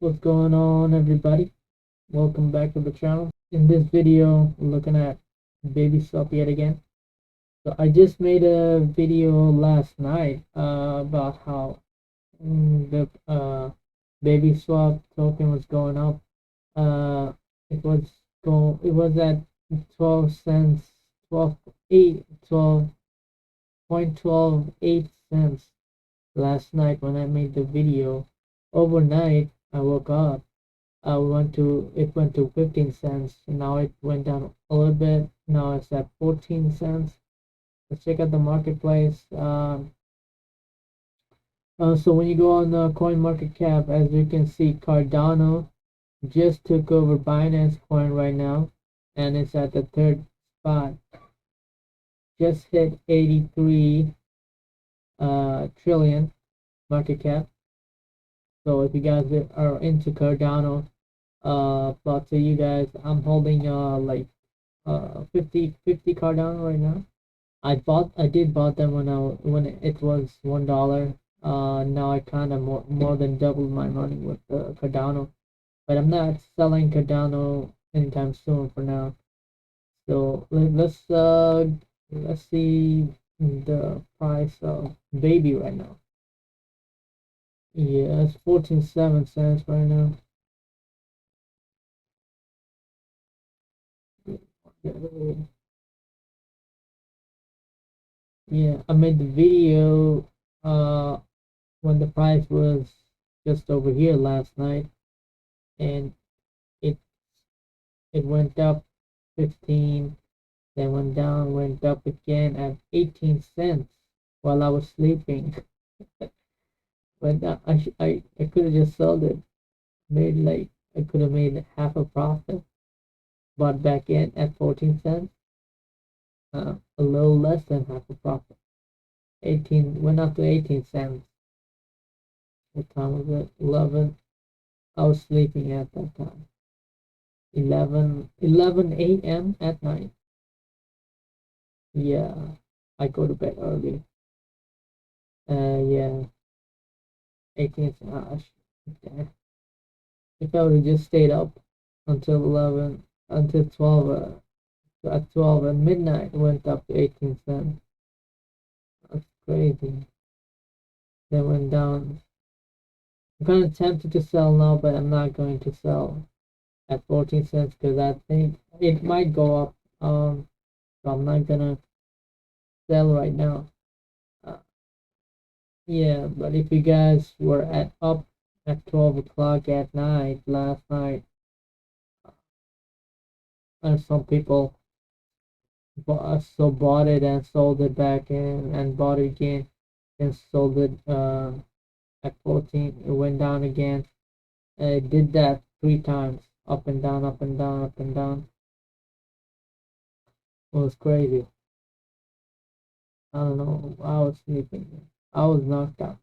What's going on, everybody? Welcome back to the channel. In this video, we're looking at baby swap yet again. So I just made a video last night about how the baby swap token was going up. Uh, it was at 12 cents, 12.128 cents last night when I made the video. Overnight, I woke up. It went to 15 cents. Now it went down a little bit. Now it's at 14 cents. Let's check out the marketplace. So when you go on the coin market cap, as you can see, Cardano just took over Binance Coin right now, and it's at the third spot. Just hit 83 trillion market cap. So if you guys are into Cardano, but to you guys, I'm holding like 50 Cardano right now. I did bought them when it was $1. Now I kind of more than doubled my money with Cardano, but I'm not selling Cardano anytime soon for now. So let's see the price of baby right now. Yeah, it's 14.7 cents right now. Yeah, I made the video when the price was just over here last night, and it it went up 15, then went down, went up again at 18 cents while I was sleeping. But I could have just sold it, made like I could have made half a profit, bought back in at 14 cents, a little less than half a profit. 18 went up to 18 cents. What time was it? 11. I was sleeping at that time. 11 a.m. at night. Yeah, I go to bed early. Yeah, 18 cents. If I would have just stayed up until 11, until 12, at 12 at midnight, it went up to 18 cents. That's crazy. Then went down. I'm kind of tempted to sell now, but I'm not going to sell at 14 cents because I think it might go up. So I'm not gonna sell right now. Uh, yeah, but if you guys were up at 12 o'clock at night last night, and some people bought it and sold it back in and bought it again and sold it at 14. It went down again. It did that 3 times, up and down, up and down, up and down. It was crazy. I don't know. I was sleeping. I was knocked out.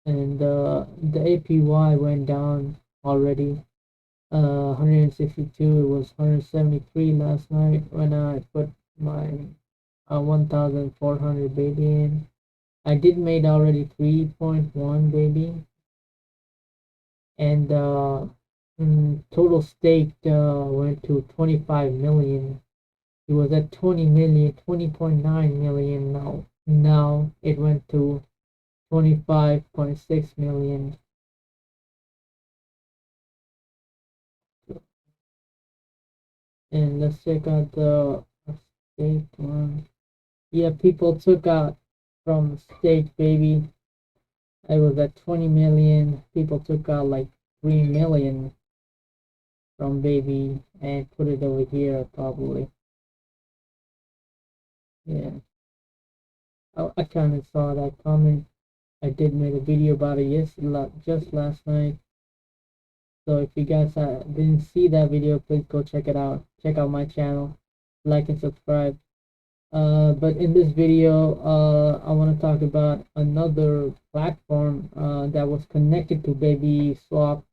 And the APY went down already. 162. It was 173 last night when I put my 1,400 baby in. I did made already 3.1 baby, and total staked went to 25 million. It was at 20 million, 20.9 million now. Now it went to 25.6 million. And let's check out the staked one. Yeah, people took out from staked baby. I was at 20 million. People took out like 3 million from baby and put it over here probably. Yeah, I kind of saw that comment. I did make a video about it just last night. So if you guys didn't see that video, please go check it out. Check out my channel, like and subscribe. But in this video, I want to talk about another platform that was connected to Baby Swap,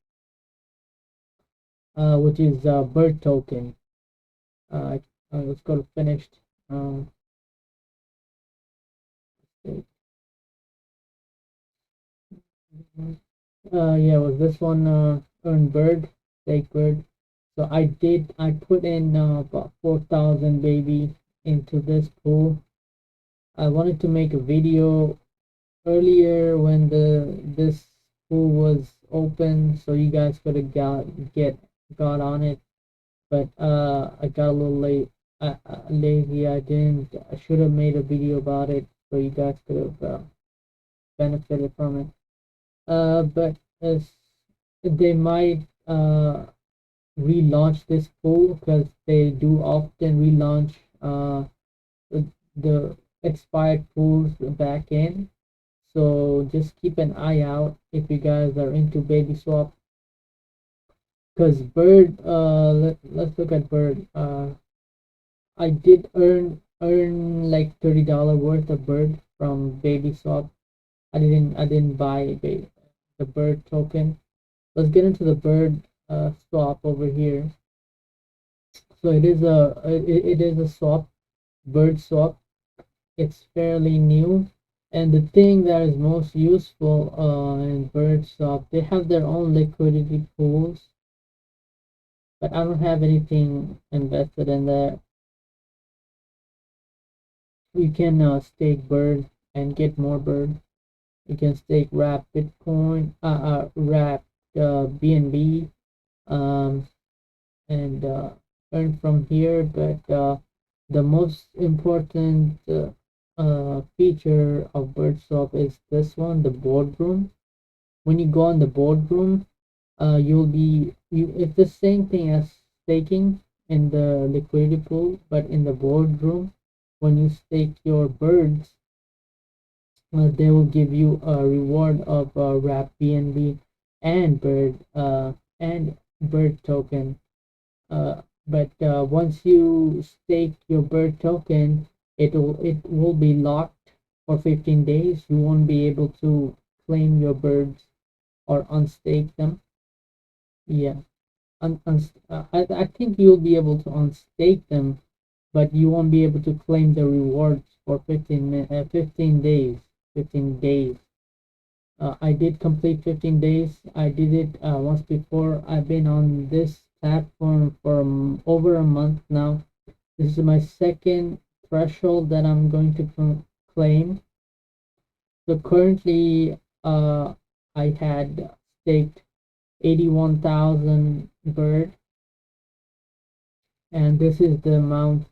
which is Bird Token. Let's go to finished. Yeah, was this one earn bird, stake bird. So I put in about 4,000 baby into this pool. I wanted to make a video earlier when this pool was open, so you guys could have got on it. But I got a little lazy. I didn't. I should have made a video about it so you guys could have benefited from it. But as they might relaunch this pool because they do often relaunch the expired pools back in. So just keep an eye out if you guys are into baby swap. Because bird, let's look at bird. I did earn like $30 worth of bird from baby swap. I didn't buy the bird token. Let's get into the bird swap over here. So it is a swap, bird swap. It's fairly new, and the thing that is most useful in bird swap, they have their own liquidity pools, but I don't have anything invested in there. You can stake bird and get more bird. You can stake wrap Bitcoin, wrap BNB, um, and earn from here. But the most important feature of BirdSwap is this one, the boardroom. When you go on the boardroom, it's the same thing as staking in the liquidity pool, but in the boardroom, when you stake your birds, they will give you a reward of wrap BNB and bird token. But once you stake your bird token, it will be locked for 15 days. You won't be able to claim your birds or unstake them. Yeah, I think you'll be able to unstake them, but you won't be able to claim the rewards for 15 days. 15 days. I did complete 15 days. I did it once before. I've been on this platform for over a month now. This is my second threshold that I'm going to claim. So currently, I had staked 81,000 bird, and this is the amount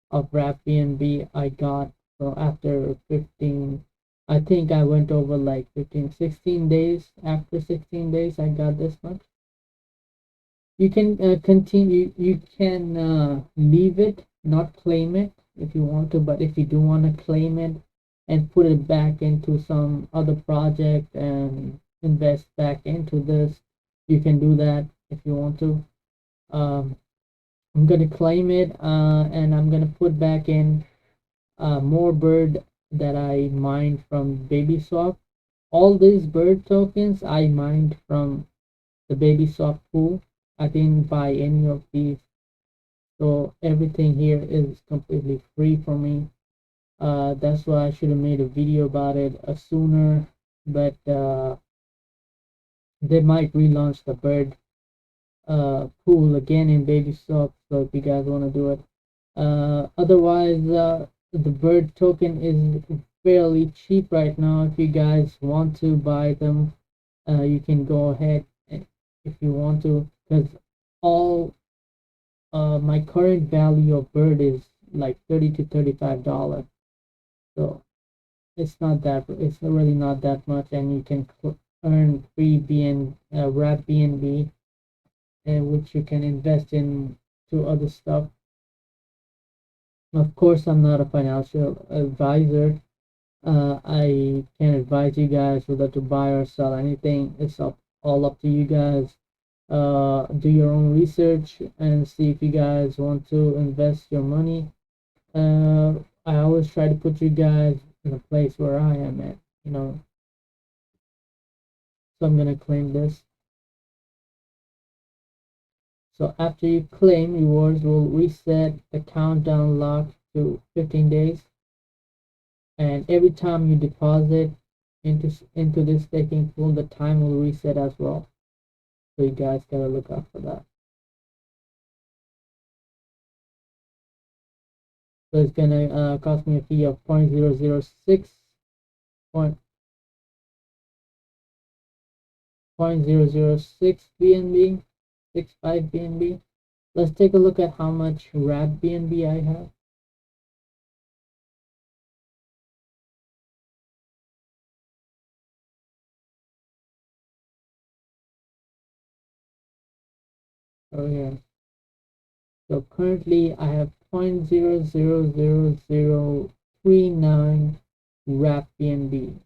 of wrap BNB I got. So after 15, I think I went over like 15, 16 days. After 16 days, I got this much. You can continue, you can leave it, not claim it if you want to, but if you do want to claim it and put it back into some other project and invest back into this, you can do that if you want to. I'm gonna claim it and I'm gonna put back in more bird that I mined from baby swap. All these bird tokens I mined from the baby swap pool. I didn't buy any of these, so everything here is completely free for me. That's why I should have made a video about it sooner, but they might relaunch the bird pool again in baby swap, so if you guys want to do it. Otherwise, the bird token is fairly cheap right now. If you guys want to buy them, you can go ahead if you want to, because all my current value of bird is like $30 to $35. So it's really not that much, and you can earn free wrap BNB, which you can invest in to other stuff. Of course, I'm not a financial advisor. I can't advise you guys whether to buy or sell anything. It's all up to you guys. Do your own research and see if you guys want to invest your money. I always try to put you guys in a place where I am at, you know. So I'm gonna claim this. So after you claim, rewards will reset the countdown lock to 15 days. And every time you deposit into this staking pool, the time will reset as well. So you guys gotta look out for that. So it's gonna cost me a fee of 0.006 BNB, 65 BNB. Let's take a look at how much RAD BNB I have. Oh yeah. So currently I have 0.00039 RAD BNB.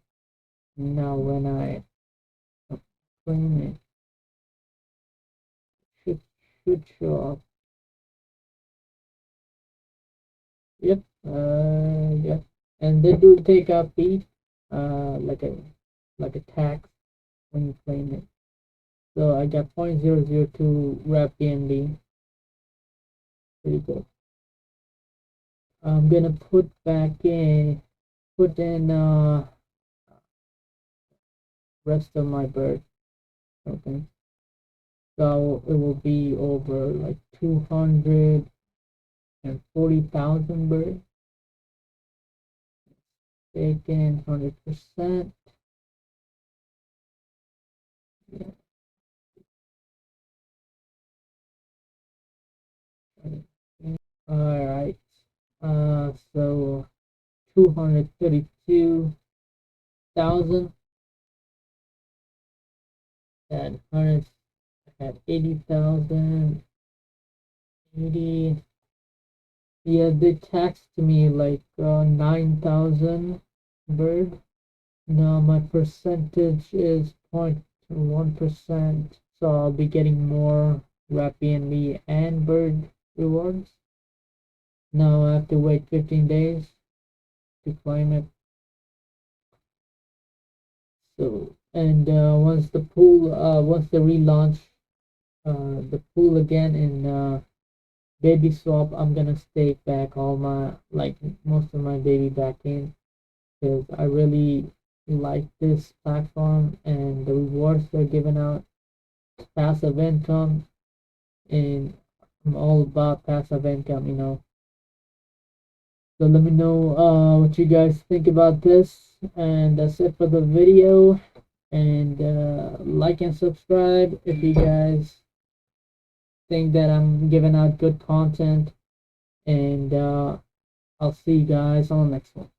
Now when I claim it, should show up. Yep. Yep. And they do take a fee, like a tax when you claim it. So I got 0.002 RAD BNB. Pretty good. I'm gonna put in rest of my bird. Okay. So it will be over like 240,000 birds. Taken 100%. Yeah. All right. So 232,000 and 100 at 80,000. 80. Yeah, they taxed me like 9,000 bird. Now my percentage is 0.1%, so I'll be getting more Airbnb and bird rewards. Now I have to wait 15 days to claim it. So, and once the relaunch the pool again in baby swap, I'm gonna stake back all my, like, most of my baby back in, because I really like this platform and the rewards they're giving out, passive income, and I'm all about passive income. So let me know what you guys think about this, and that's it for the video. And like and subscribe if you guys think that I'm giving out good content, and I'll see you guys on the next one.